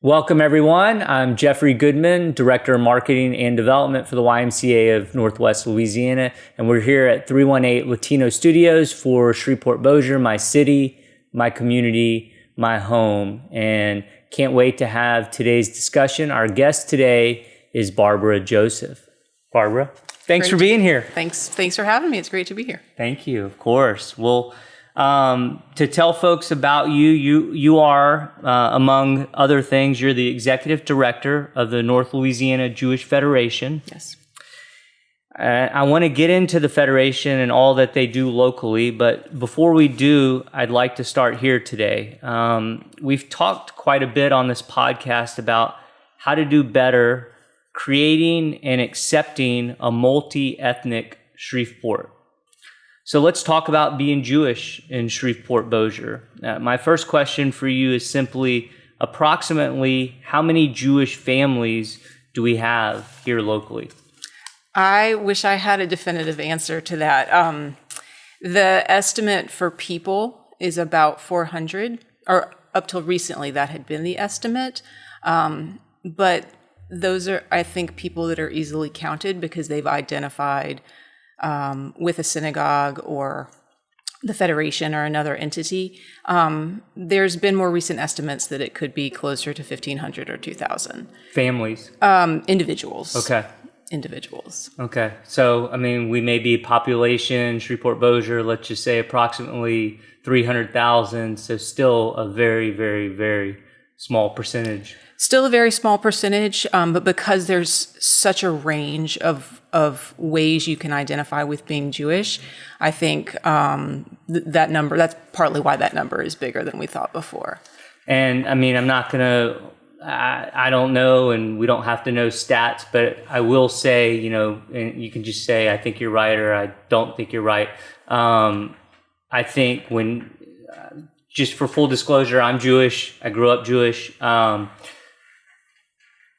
Welcome, everyone. I'm Jeffrey Goodman, Director of Marketing and Development for the YMCA of Northwest Louisiana, and we're here at 318 Latino Studios for Shreveport-Bossier, my city, my community, my home, and can't wait to have today's discussion. Our guest today is Barbara Joseph. Barbara, thanks for being here. Thanks for having me. It's great to be here. Thank you, of course. Well, to tell folks about you are, among other things, you're the executive director of the North Louisiana Jewish Federation. Yes. I want to get into the Federation and all that they do locally, but before we do, I'd like to start here today. We've talked quite a bit on this podcast about how to do better creating and accepting a multi-ethnic Shreveport. So let's talk about being Jewish in Shreveport-Bossier. My first question for you is simply, approximately how many Jewish families do we have here locally? I wish I had a definitive answer to that. The estimate for people is about 400, or up till recently that had been the estimate. But those are, I think, people that are easily counted because they've identified with a synagogue or the Federation or another entity. There's been more recent estimates that it could be closer to 1,500 or 2,000. Families? Individuals. Okay. Individuals. Okay. So, I mean, we may be population, Shreveport-Bossier, let's just say approximately 300,000. So still a very, very, very small percentage. Still a very small percentage, but because there's such a range of ways you can identify with being Jewish, I think that number, that's partly why that number is bigger than we thought before. And I mean, I'm not going to, I don't know, and we don't have to know stats, but I will say, you know, and you can just say, I think you're right, or I don't think you're right. I think when, just for full disclosure, I'm Jewish. I grew up Jewish.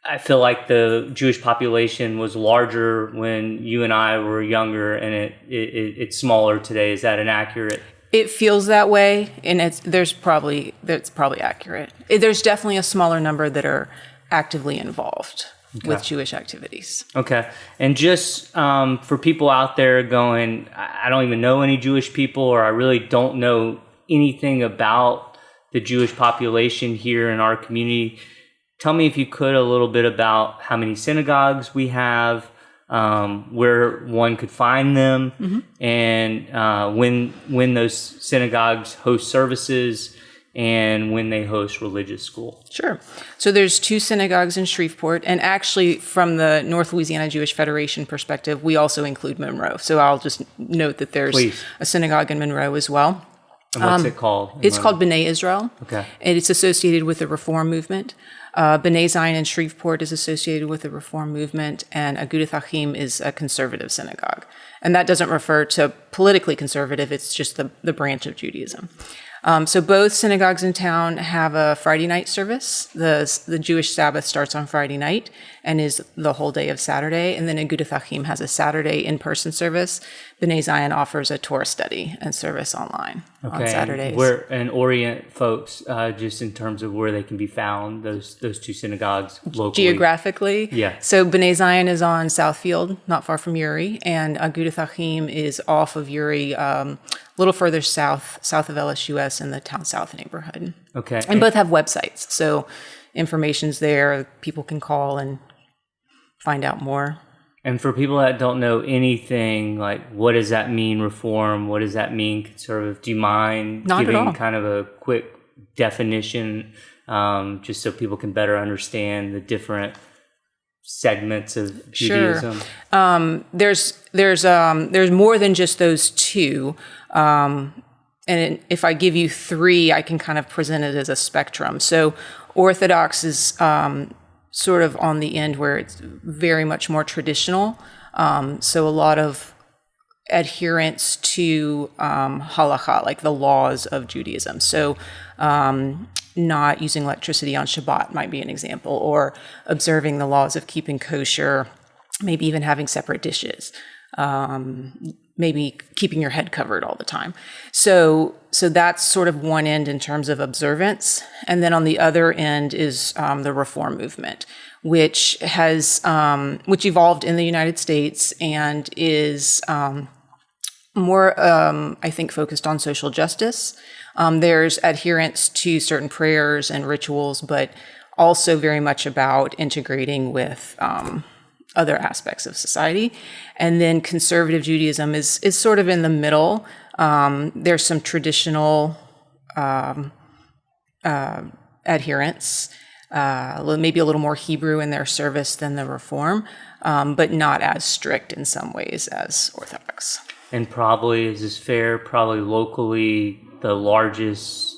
I feel like the Jewish population was larger when you and I were younger, and it's smaller today. Is that inaccurate? It feels that way, and that's probably accurate. There's definitely a smaller number that are actively involved with Jewish activities. Okay. And just for people out there going, I don't even know any Jewish people, or I really don't know anything about the Jewish population here in our community, tell me, if you could, a little bit about how many synagogues we have, where one could find them, mm-hmm. and when those synagogues host services and when they host religious school. Sure. So there's 2 synagogues in Shreveport, and actually from the North Louisiana Jewish Federation perspective, we also include Monroe. So I'll just note that there's a synagogue in Monroe as well. And what's it called? It's called B'nai Israel. Okay. And it's associated with the Reform movement. B'nai Zion in Shreveport is associated with the Reform movement, and Agudath Achim is a conservative synagogue. And that doesn't refer to politically conservative, it's just the branch of Judaism. So both synagogues in town have a Friday night service. The Jewish Sabbath starts on Friday night and is the whole day of Saturday. And then Agudath Achim has a Saturday in-person service. B'nai Zion offers a Torah study and service online on Saturdays. And orient folks just in terms of where they can be found, those 2 synagogues locally. Geographically? Yeah. So B'nai Zion is on Southfield, not far from Uri, and Agudath Achim is off of Uri, a little further south of LSUS in the Town South neighborhood. Okay. And both have websites, so information's there. People can call and find out more. And for people that don't know anything, like, what does that mean, Reform? What does that mean, conservative? Do you mind giving kind of a quick definition, just so people can better understand the different segments of Judaism? Sure. There's more than just those 2. And if I give you 3, I can kind of present it as a spectrum. So Orthodox is sort of on the end where it's very much more traditional. So a lot of adherence to halakha, like the laws of Judaism. So not using electricity on Shabbat might be an example, or observing the laws of keeping kosher, maybe even having separate dishes. maybe keeping your head covered all the time. So that's sort of one end in terms of observance. And then on the other end is the reform movement, which which evolved in the United States and is more, I think, focused on social justice. There's adherence to certain prayers and rituals, but also very much about integrating with other aspects of society. And then conservative Judaism is sort of in the middle. There's some traditional adherence, maybe a little more Hebrew in their service than the Reform, but not as strict in some ways as Orthodox. And probably, is this fair, probably locally the largest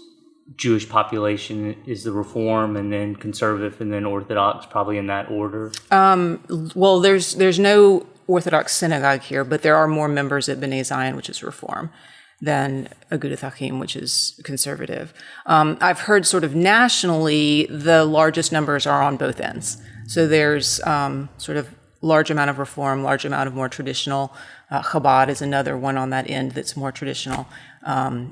Jewish population is the Reform, and then Conservative, and then Orthodox, probably in that order? Well, there's no Orthodox synagogue here, but there are more members at B'nai Zion, which is Reform, than Agudath Achim, which is Conservative. I've heard sort of nationally, the largest numbers are on both ends. So there's sort of large amount of Reform, large amount of more traditional. Chabad is another one on that end that's more traditional.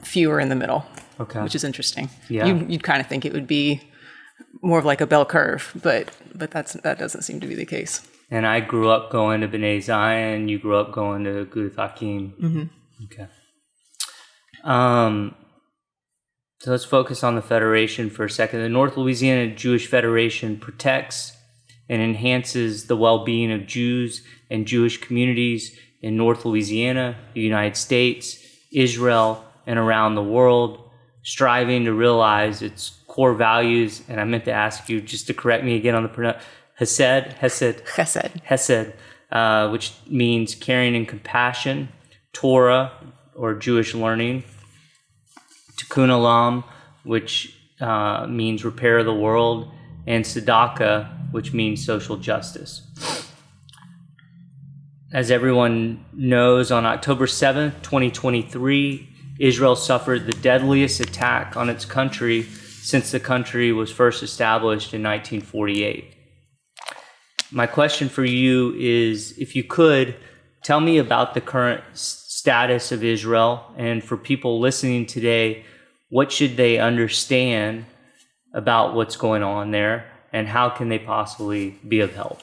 Fewer in the middle, which is interesting. Yeah. You'd kind of think it would be more of like a bell curve, but that doesn't seem to be the case. And I grew up going to B'nai Zion. You grew up going to Agudath Achim. Mm-hmm. Okay. So let's focus on the Federation for a second. The North Louisiana Jewish Federation protects and enhances the well-being of Jews and Jewish communities in North Louisiana, the United States, Israel, and around the world, striving to realize its core values. And I meant to ask you just to correct me again on the pronunciation. Hesed, which means caring and compassion, Torah, or Jewish learning, Tikkun Olam, which means repair of the world, and Tzedakah, which means social justice. As everyone knows, on October 7th, 2023, Israel suffered the deadliest attack on its country since the country was first established in 1948. My question for you is, if you could, tell me about the current status of Israel, and for people listening today, what should they understand about what's going on there, and how can they possibly be of help?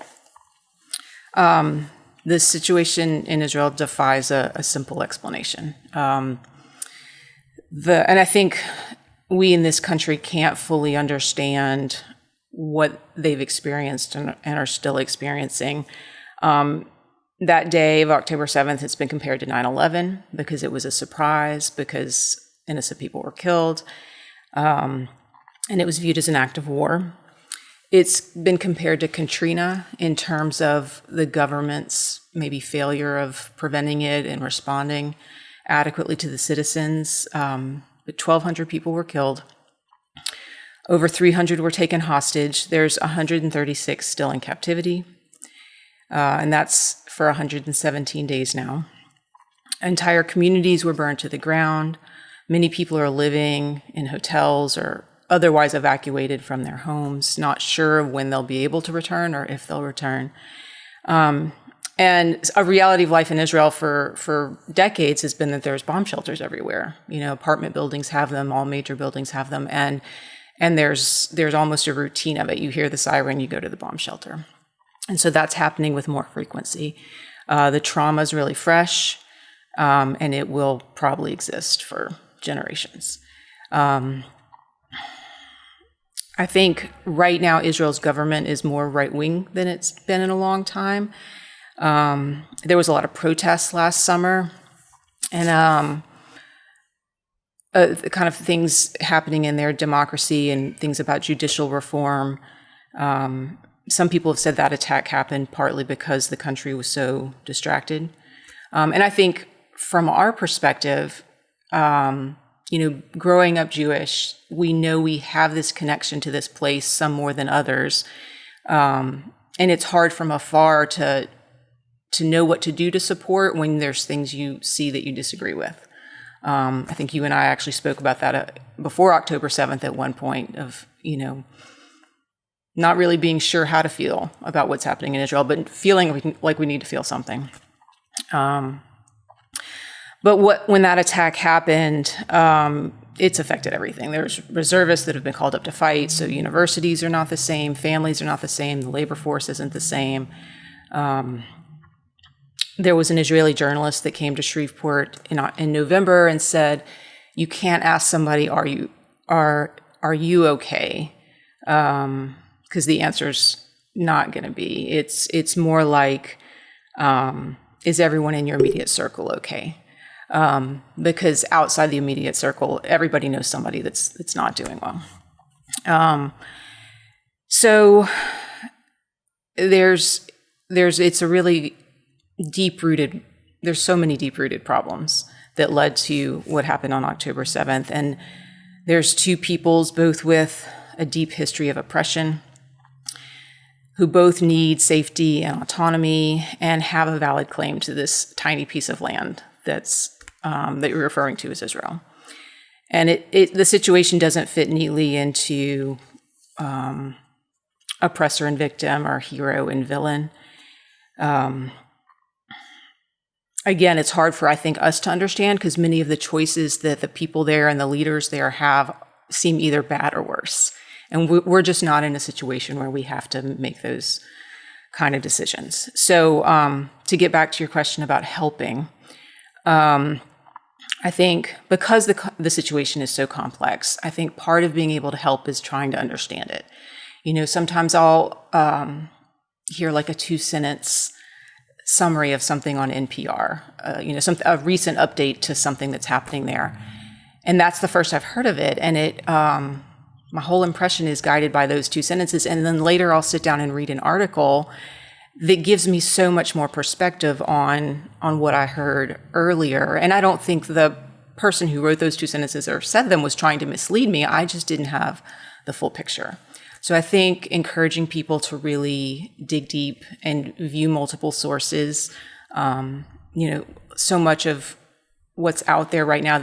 The situation in Israel defies a simple explanation. And I think we in this country can't fully understand what they've experienced and are still experiencing. That day of October 7th, it's been compared to 9/11 because it was a surprise, because innocent people were killed, and it was viewed as an act of war. It's been compared to Katrina in terms of the government's maybe failure of preventing it and responding adequately to the citizens. But 1,200 people were killed. Over 300 were taken hostage. There's 136 still in captivity, and that's for 117 days now. Entire communities were burned to the ground. Many people are living in hotels or otherwise evacuated from their homes, not sure when they'll be able to return or if they'll return. And a reality of life in Israel for decades has been that there's bomb shelters everywhere. You know, apartment buildings have them, all major buildings have them, and there's almost a routine of it. You hear the siren, you go to the bomb shelter. And so that's happening with more frequency. The trauma is really fresh, and it will probably exist for generations. I think right now Israel's government is more right-wing than it's been in a long time. There was a lot of protests last summer, and the kind of things happening in their democracy and things about judicial reform. Some people have said that attack happened partly because the country was so distracted. And I think from our perspective, growing up Jewish, we know we have this connection to this place, some more than others. And it's hard from afar to know what to do to support when there's things you see that you disagree with. I think you and I actually spoke about that before October 7th at one point of, not really being sure how to feel about what's happening in Israel, but feeling like we need to feel something. But when that attack happened, it's affected everything. There's reservists that have been called up to fight, so universities are not the same, families are not the same, the labor force isn't the same. There was an Israeli journalist that came to Shreveport in November and said, "You can't ask somebody, are you okay?" Because the answer's not going to be. It's more like, is everyone in your immediate circle okay? Because outside the immediate circle, everybody knows somebody that's not doing well. So it's a really deep-rooted, there's so many deep-rooted problems that led to what happened on October 7th. And there's two peoples, both with a deep history of oppression, who both need safety and autonomy and have a valid claim to this tiny piece of land that you're referring to as Israel. And the situation doesn't fit neatly into oppressor and victim or hero and villain. Again, it's hard for, I think, us to understand because many of the choices that the people there and the leaders there have seem either bad or worse. And we're just not in a situation where we have to make those kind of decisions. So to get back to your question about helping, I think because the situation is so complex, I think part of being able to help is trying to understand it. You know, sometimes I'll hear like a 2-sentence summary of something on NPR, a recent update to something that's happening there. And that's the first I've heard of it. And my whole impression is guided by those 2 sentences. And then later I'll sit down and read an article that gives me so much more perspective on what I heard earlier. And I don't think the person who wrote those 2 sentences or said them was trying to mislead me. I just didn't have the full picture. So I think encouraging people to really dig deep and view multiple sources, so much of what's out there right now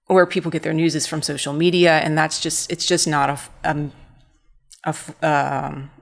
where people get their news is from social media, and it's just not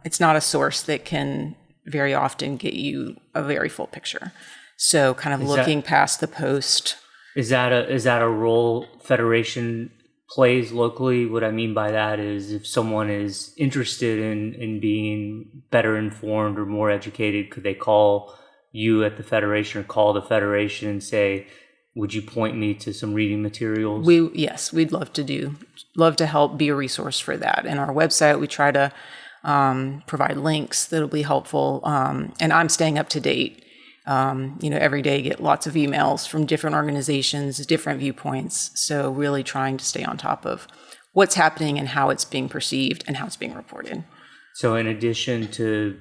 it's not a source that can very often get you a very full picture. So kind of looking past the post. Is that a role Federation plays locally? What I mean by that is if someone is interested in being better informed or more educated, could they call you at the Federation or call the Federation and say, would you point me to some reading materials? Yes, we'd love to help be a resource for that. In our website, we try to provide links that'll be helpful. And I'm staying up to date. Every day get lots of emails from different organizations, different viewpoints. So really trying to stay on top of what's happening and how it's being perceived and how it's being reported. So in addition to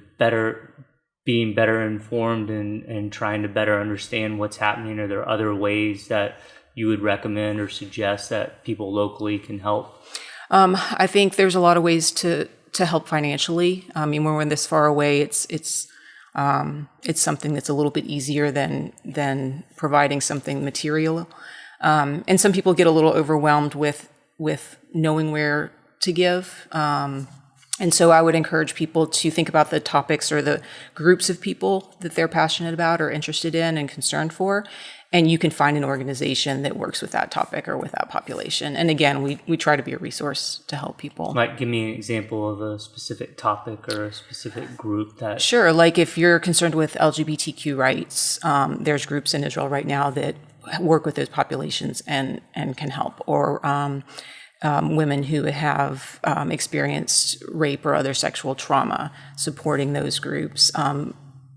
being better informed and trying to better understand what's happening, are there other ways that you would recommend or suggest that people locally can help? I think there's a lot of ways to help financially. I mean, when we're this far away, it's something that's a little bit easier than providing something material. And some people get a little overwhelmed with knowing where to give. And so I would encourage people to think about the topics or the groups of people that they're passionate about or interested in and concerned for. And you can find an organization that works with that topic or with that population. And again, we try to be a resource to help people. Might give me an example of a specific topic or a specific group that... Sure. Like if you're concerned with LGBTQ rights, there's groups in Israel right now that work with those populations and can help. Or women who have experienced rape or other sexual trauma, supporting those groups.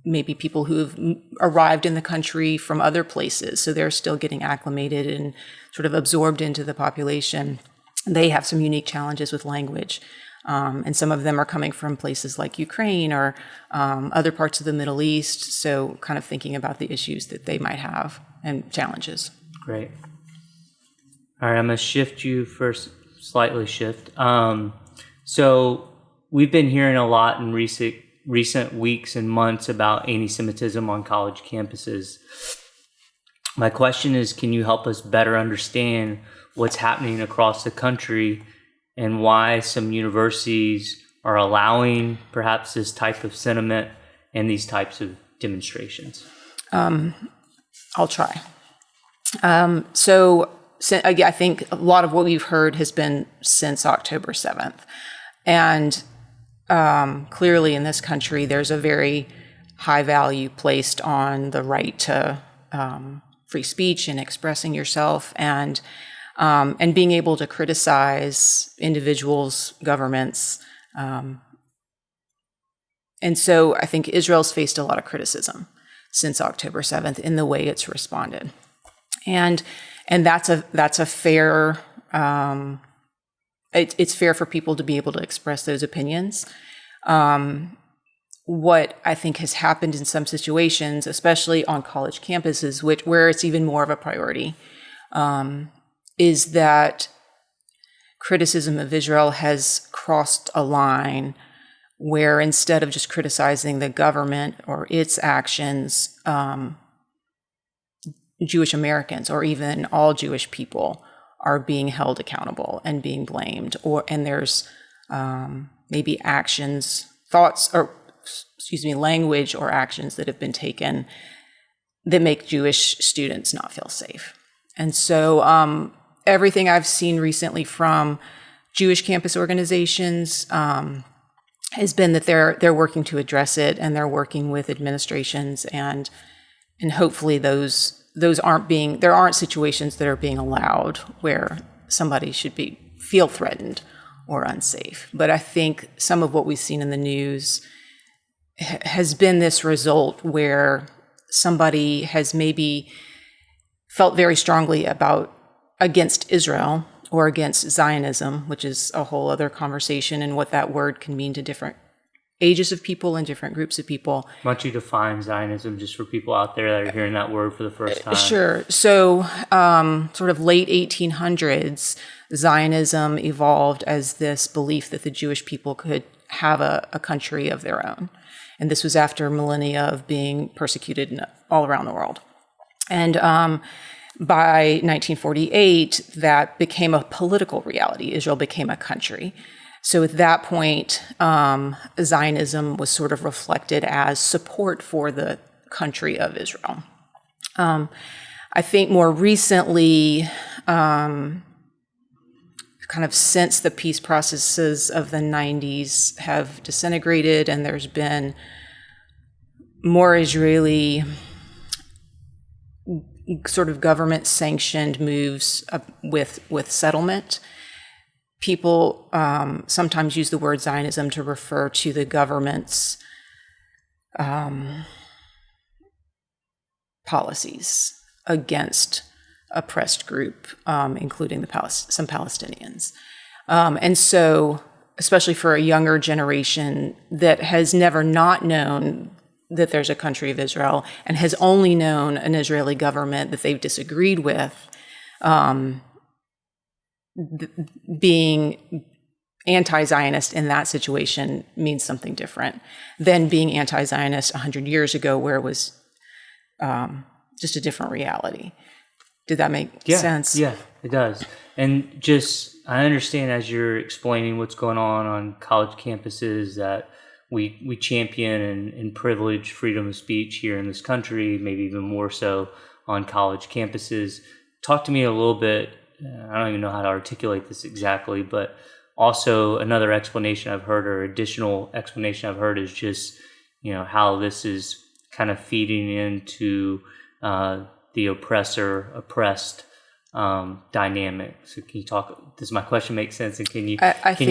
Maybe people who have arrived in the country from other places, so they're still getting acclimated and sort of absorbed into the population. They have some unique challenges with language. And some of them are coming from places like Ukraine or other parts of the Middle East. So kind of thinking about the issues that they might have and challenges. Great. All right, I'm going to shift you first, slightly shift. So we've been hearing a lot in recent weeks and months about anti-Semitism on college campuses. My question is, can you help us better understand what's happening across the country and why some universities are allowing perhaps this type of sentiment and these types of demonstrations? I'll try. So I think a lot of what we've heard has been since October 7th. And clearly in this country, there's a very high value placed on the right to free speech and expressing yourself and being able to criticize individuals, governments. And so I think Israel's faced a lot of criticism since October 7th in the way it's responded. And that's a fair, it's fair for people to be able to express those opinions. What I think has happened in some situations, especially on college campuses, where it's even more of a priority, is that criticism of Israel has crossed a line where instead of just criticizing the government or its actions, Jewish Americans or even all Jewish people are being held accountable and being blamed, and there's maybe language or actions that have been taken that make Jewish students not feel safe. And so everything I've seen recently from Jewish campus organizations has been that they're working to address it, and they're working with administrations, and hopefully there aren't situations that are being allowed where somebody should feel threatened or unsafe. But I think some of what we've seen in the news has been this result where somebody has maybe felt very strongly against Israel or against Zionism, which is a whole other conversation, and what that word can mean to different ages of people and different groups of people. Why don't you define Zionism just for people out there that are hearing that word for the first time? Sure. So sort of late 1800s, Zionism evolved as this belief that the Jewish people could have a country of their own. And this was after millennia of being persecuted all around the world. And by 1948, that became a political reality. Israel became a country. So at that point, Zionism was sort of reflected as support for the country of Israel. I think more recently, kind of since the peace processes of the 90s have disintegrated and there's been more Israeli sort of government-sanctioned moves with settlement, people sometimes use the word Zionism to refer to the government's policies against oppressed group, including some Palestinians. And so, especially for a younger generation that has never not known that there's a country of Israel and has only known an Israeli government that they've disagreed with, being anti-Zionist in that situation means something different than being anti-Zionist 100 years ago, where it was just a different reality. Did that make sense? Yeah, it does. And just, I understand as you're explaining what's going on college campuses that we champion and privilege freedom of speech here in this country, maybe even more so on college campuses. Talk to me a little bit, I don't even know how to articulate this exactly, but also another explanation I've heard, or additional explanation I've heard, is just, how this is kind of feeding into the oppressor-oppressed dynamic. So can you talk, does my question make sense? And can you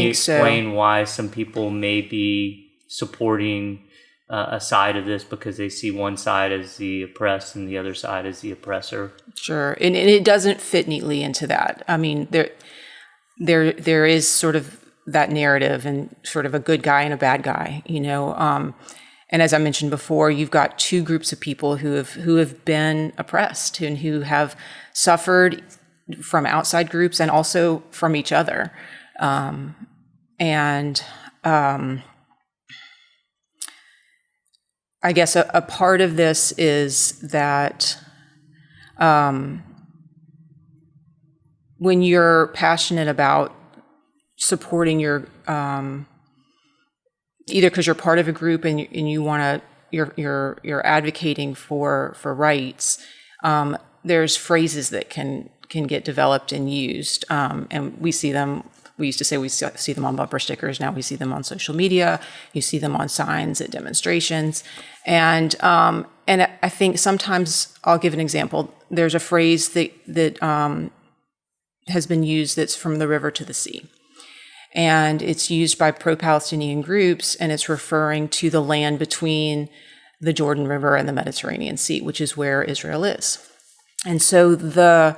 explain why some people may be supporting a side of this because they see one side as the oppressed and the other side as the oppressor? Sure. And it doesn't fit neatly into that. I mean, there is sort of that narrative and sort of a good guy and a bad guy, and as I mentioned before, you've got two groups of people who have been oppressed and who have suffered from outside groups and also from each other. I guess a part of this is that when you're passionate about supporting your either because you're part of a group and you want to you're advocating for rights, there's phrases that can get developed and used, and we see them. We used to say we see them on bumper stickers. Now we see them on social media. You see them on signs at demonstrations, and I think sometimes I'll give an example. There's a phrase that has been used that's from the river to the sea, and it's used by pro-Palestinian groups, and it's referring to the land between the Jordan River and the Mediterranean Sea, which is where Israel is. And so the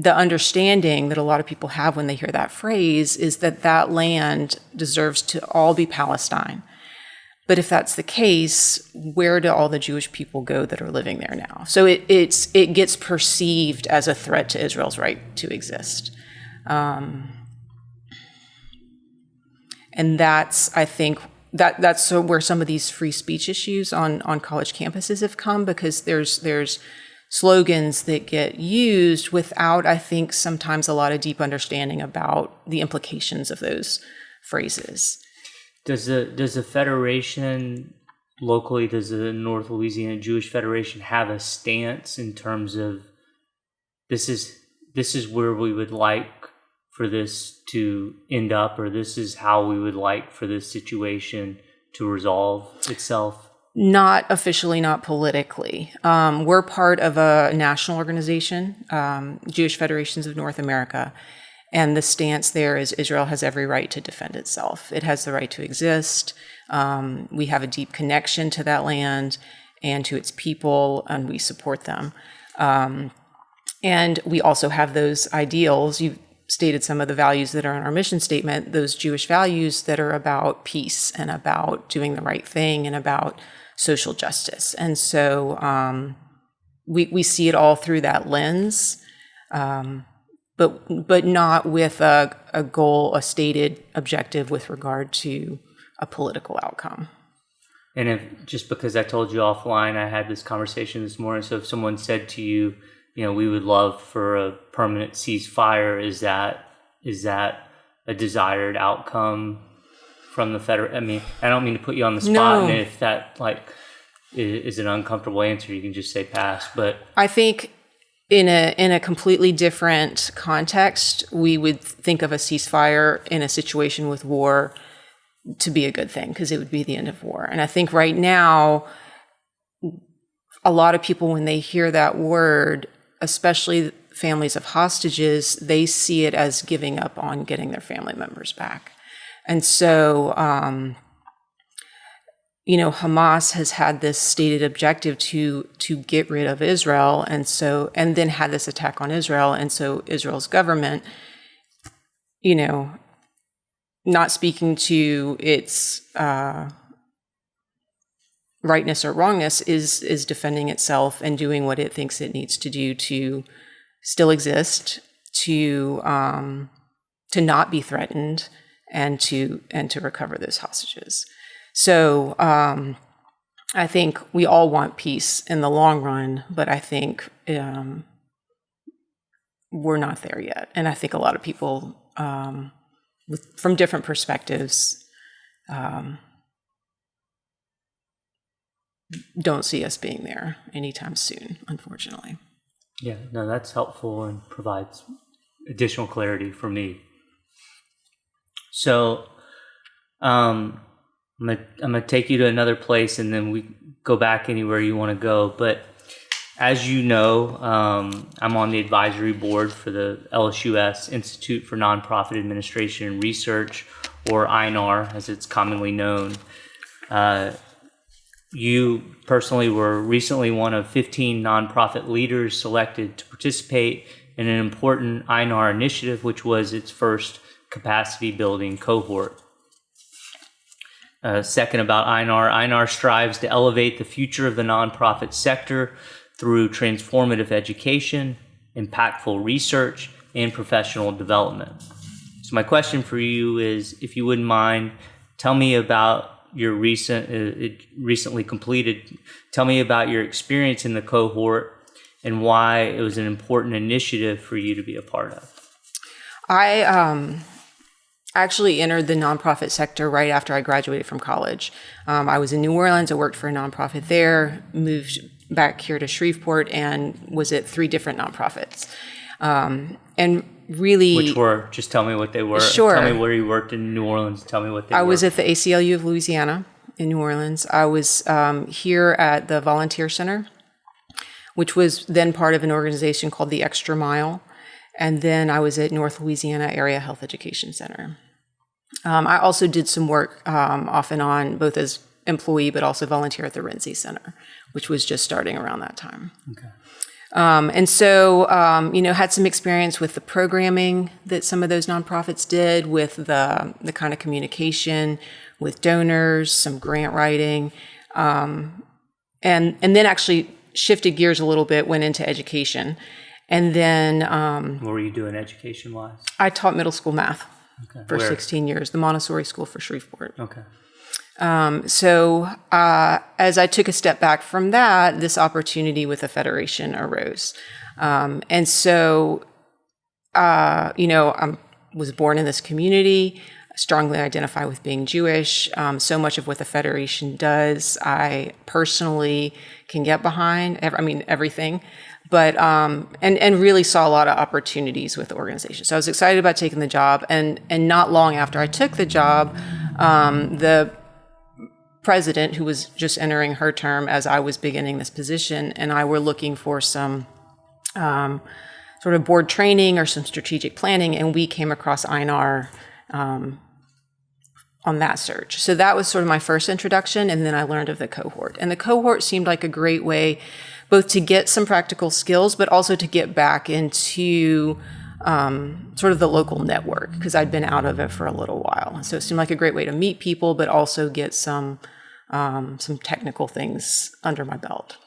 understanding that a lot of people have when they hear that phrase is that that land deserves to all be Palestine. But if that's the case, where do all the Jewish people go that are living there now? So it gets perceived as a threat to Israel's right to exist. And that's, I think, that's where some of these free speech issues on college campuses have come, because there's slogans that get used without, I think, sometimes a lot of deep understanding about the implications of those phrases. Does the Federation locally, does the North Louisiana Jewish Federation have a stance in terms of this is where we would like for this to end up, or this is how we would like for this situation to resolve itself? Not officially, not politically. We're part of a national organization, Jewish Federations of North America, and the stance there is Israel has every right to defend itself. It has the right to exist. We have a deep connection to that land and to its people, and we support them. And we also have those ideals. You stated some of the values that are in our mission statement, those Jewish values that are about peace and about doing the right thing and about social justice. And so we see it all through that lens, but not with a goal, a stated objective with regard to a political outcome. And if, just because I told you offline, I had this conversation this morning, so if someone said to you, we would love for a permanent ceasefire, is that a desired outcome from the federal? I mean, I don't mean to put you on the spot, No. And if that is an uncomfortable answer, you can just say pass. But I think in a completely different context, we would think of a ceasefire in a situation with war to be a good thing, because it would be the end of war. And I think right now, a lot of people, when they hear that word, especially families of hostages, they see it as giving up on getting their family members back. And so, Hamas has had this stated objective to get rid of Israel, and then had this attack on Israel. And so Israel's government, not speaking to its rightness or wrongness, is defending itself and doing what it thinks it needs to do to still exist, to not be threatened, and to recover those hostages. So I think we all want peace in the long run, but I think we're not there yet. And I think a lot of people from different perspectives don't see us being there anytime soon, unfortunately. yeah, no, that's helpful and provides additional clarity for me. So I'm gonna take you to another place, and then we go back anywhere you want to go. But as you know, I'm on the advisory board for the LSUS Institute for Nonprofit Administration and Research, or INAR, as it's commonly known. You personally were recently one of 15 nonprofit leaders selected to participate in an important INAR initiative, which was its first capacity building cohort. Second, about INAR strives to elevate the future of the nonprofit sector through transformative education, impactful research, and professional development. So my question for you is, if you wouldn't mind, tell me about your recently completed, tell me about your experience in the cohort and why it was an important initiative for you to be a part of. actually entered the nonprofit sector right after I graduated from college. I was in New Orleans. I worked for a nonprofit there, moved back here to Shreveport, and was at 3 different nonprofits. And really... Which were? Just tell me what they were. Sure. Tell me where you worked in New Orleans. Tell me what they were. I was at the ACLU of Louisiana in New Orleans. I was here at the Volunteer Center, which was then part of an organization called the Extra Mile. And then I was at North Louisiana Area Health Education Center. I also did some work off and on, both as employee, but also volunteer at the Renzi Center, which was just starting around that time. Okay. And so, had some experience with the programming that some of those nonprofits did, with the kind of communication with donors, some grant writing, and then actually shifted gears a little bit, went into education. And then... what were you doing education-wise? I taught middle school math for Where? 16 years, the Montessori School for Shreveport. Okay. So as I took a step back from that, this opportunity with the Federation arose. And so, I was born in this community, strongly identify with being Jewish. So much of what the Federation does, I personally can get behind, everything. But, and really saw a lot of opportunities with the organization. So I was excited about taking the job. And not long after I took the job, the president, who was just entering her term as I was beginning this position, and I were looking for some sort of board training or some strategic planning, and we came across INAR on that search. So that was sort of my first introduction, and then I learned of the cohort. And the cohort seemed like a great way both to get some practical skills, but also to get back into sort of the local network, because I'd been out of it for a little while. So it seemed like a great way to meet people, but also get some technical things under my belt.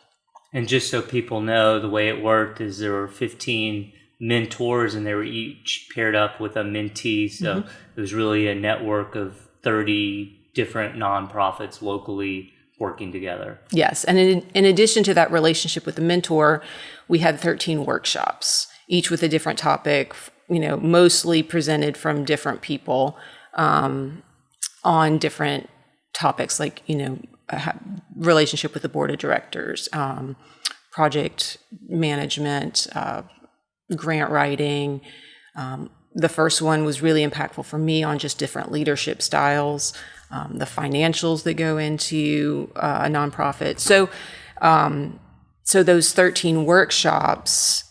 And just so people know, the way it worked is there were 15 mentors, and they were each paired up with a mentee. So it was really a network of 30 different nonprofits locally working together. Yes. And in addition to that relationship with the mentor, we had 13 workshops, each with a different topic, mostly presented from different people on different topics, like, relationship with the board of directors, project management, grant writing. The first one was really impactful for me on just different leadership styles, the financials that go into a nonprofit. So those 13 workshops,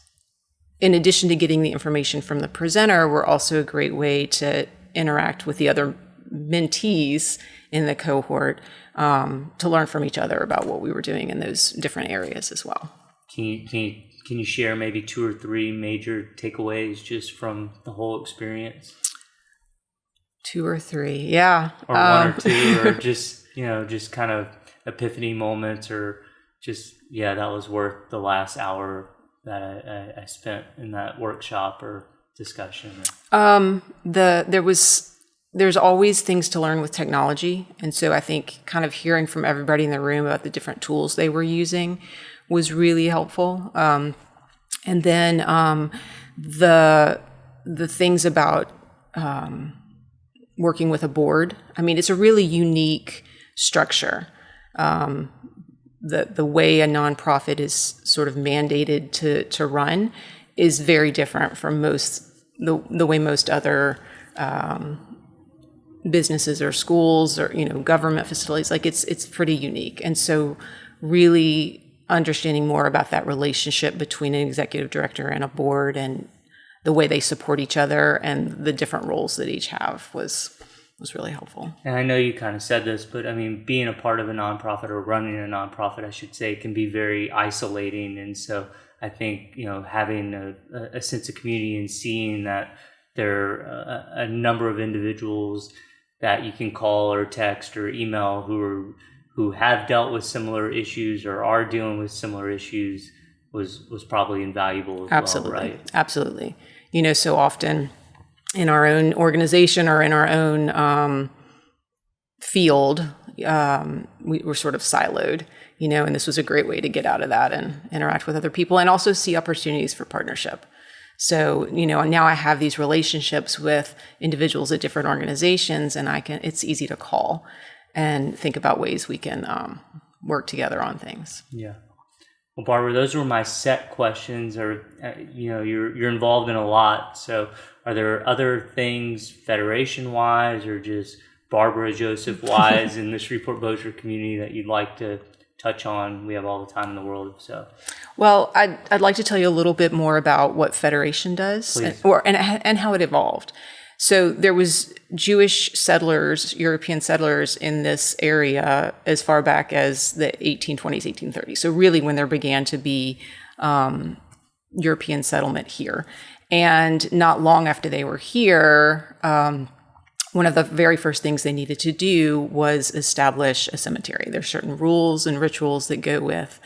in addition to getting the information from the presenter, were also a great way to interact with the other mentees in the cohort, to learn from each other about what we were doing in those different areas as well. Can you share maybe 2 or 3 major takeaways just from the whole experience? 2 or 3, yeah. Or 1 or 2, or just kind of epiphany moments, or just, that was worth the last hour that I spent in that workshop or discussion. There's always things to learn with technology. And so I think kind of hearing from everybody in the room about the different tools they were using was really helpful. And then the things about working with a board. It's a really unique structure. The way a nonprofit is sort of mandated to run is very different from the way most other businesses or schools or government facilities. Like it's pretty unique. And so really understanding more about that relationship between an executive director and a board, and the way they support each other and the different roles that each have was really helpful. And I know you kind of said this, but being a part of a nonprofit, or running a nonprofit, I should say, can be very isolating. And so I think, having a sense of community and seeing that there are a number of individuals that you can call or text or email who have dealt with similar issues or are dealing with similar issues was probably invaluable as Absolutely. well, right? Absolutely. So often in our own organization or in our own field, we're sort of siloed, and this was a great way to get out of that and interact with other people, and also see opportunities for partnership. So, now I have these relationships with individuals at different organizations, and it's easy to call and think about ways we can work together on things. Yeah. Well, Barbara, those were my set questions. Or, you're involved in a lot. So are there other things Federation-wise or just Barbara Joseph-wise in the Shreveport-Bossier community that you'd like to touch on? We have all the time in the world. So, well, I'd like to tell you a little bit more about what Federation does and how it evolved. So there was Jewish settlers, European settlers in this area as far back as the 1820s, 1830s. So really when there began to be European settlement here. And not long after they were here, one of the very first things they needed to do was establish a cemetery. There's certain rules and rituals that go with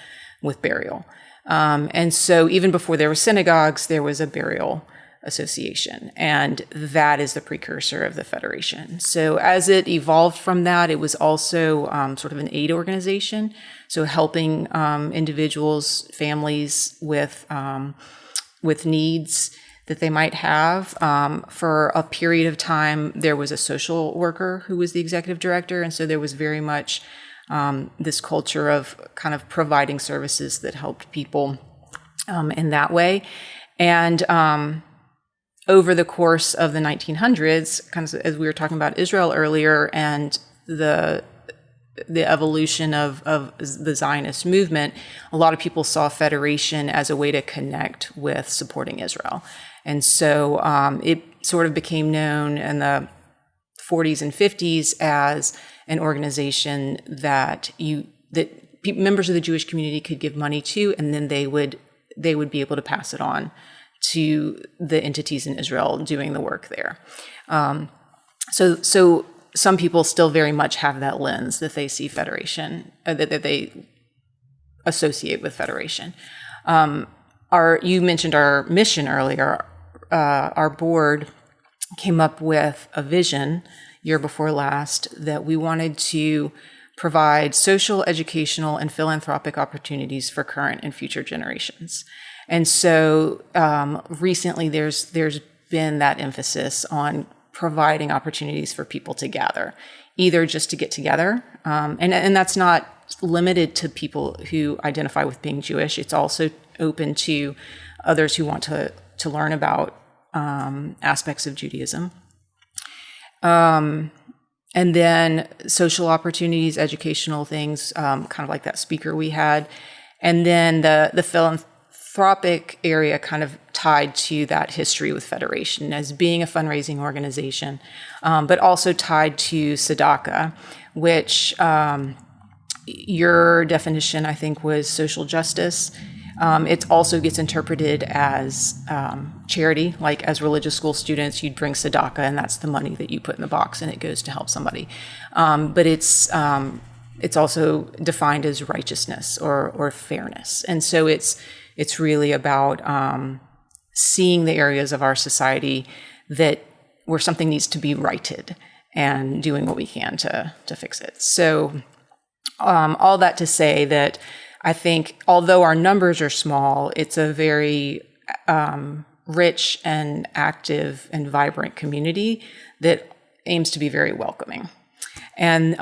burial. And so even before there were synagogues, there was a burial association, and that is the precursor of the Federation. So as it evolved from that, it was also sort of an aid organization, so helping individuals, families with needs that they might have. For a period of time, there was a social worker who was the executive director, and so there was very much this culture of kind of providing services that helped people in that way. And over the course of the 1900s, kind of as we were talking about Israel earlier, and the evolution of the Zionist movement, a lot of people saw Federation as a way to connect with supporting Israel. And so it sort of became known in the 40s and 50s as an organization that members of the Jewish community could give money to, and then they would be able to pass it on to the entities in Israel doing the work there. So some people still very much have that lens that they see Federation, that they associate with Federation. You mentioned our mission earlier. Our board came up with a vision year before last that we wanted to provide social, educational, and philanthropic opportunities for current and future generations. And so recently there's been that emphasis on providing opportunities for people to gather, either just to get together, and that's not limited to people who identify with being Jewish. It's also open to others who want to learn about aspects of Judaism. And then social opportunities, educational things, kind of like that speaker we had. And then the philanthropic area kind of tied to that history with Federation as being a fundraising organization, but also tied to tzedakah, which your definition, I think, was social justice. It also gets interpreted as charity, like as religious school students, you'd bring tzedakah, and that's the money that you put in the box, and it goes to help somebody. But it's also defined as righteousness or fairness, and so it's really about seeing the areas of our society where something needs to be righted and doing what we can to fix it. So all that to say that I think although our numbers are small, it's a very rich and active and vibrant community that aims to be very welcoming. And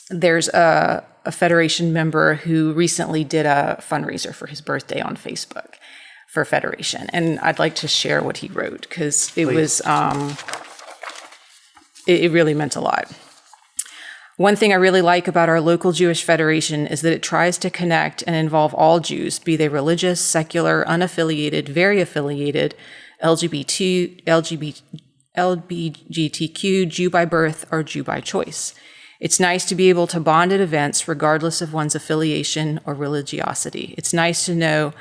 there's a Federation member who recently did a fundraiser for his birthday on Facebook for Federation. And I'd like to share what he wrote because it was, it really meant a lot. One thing I really like about our local Jewish Federation is that it tries to connect and involve all Jews, be they religious, secular, unaffiliated, very affiliated, LGBTQ, Jew by birth, or Jew by choice. It's nice to be able to bond at events regardless of one's affiliation or religiosity. It's nice to know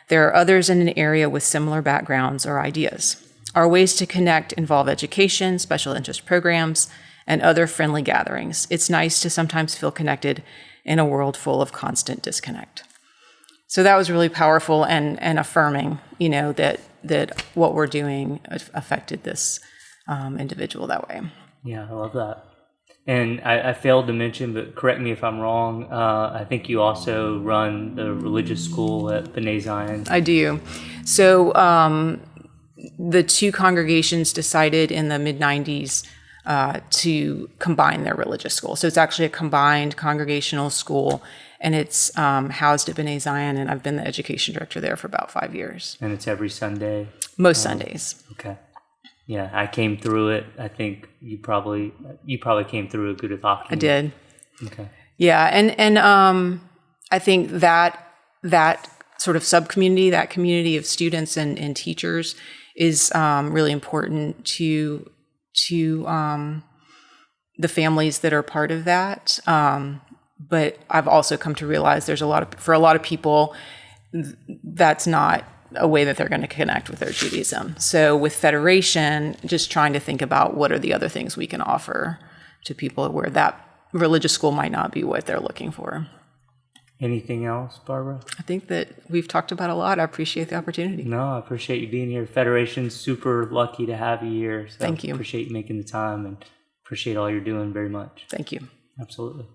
there are others in an area with similar backgrounds or ideas. Our ways to connect involve education, special interest programs, and other friendly gatherings. It's nice to sometimes feel connected in a world full of constant disconnect. So that was really powerful and affirming, that what we're doing affected this individual that way. Yeah, I love that. And I failed to mention, but correct me if I'm wrong, I think you also run the religious school at B'nai Zion. I do. So the two congregations decided in the mid-90s to combine their religious school. So it's actually a combined congregational school, and it's housed at B'nai Zion, and I've been the education director there for about 5 years. And it's every Sunday? Most Sundays. Okay. Yeah, I came through it. I think you probably came through a good Achim. I did. Okay. Yeah, and I think that sort of sub-community, that community of students and teachers is really important to the families that are part of that. But I've also come to realize for a lot of people, that's not a way that they're going to connect with their Judaism. So with Federation, just trying to think about what are the other things we can offer to people where that religious school might not be what they're looking for. Anything else, Barbara? I think that we've talked about a lot. I appreciate the opportunity. No, I appreciate you being here. Federation's super lucky to have you here. So Thank you. Appreciate you making the time and appreciate all you're doing very much. Thank you. Absolutely.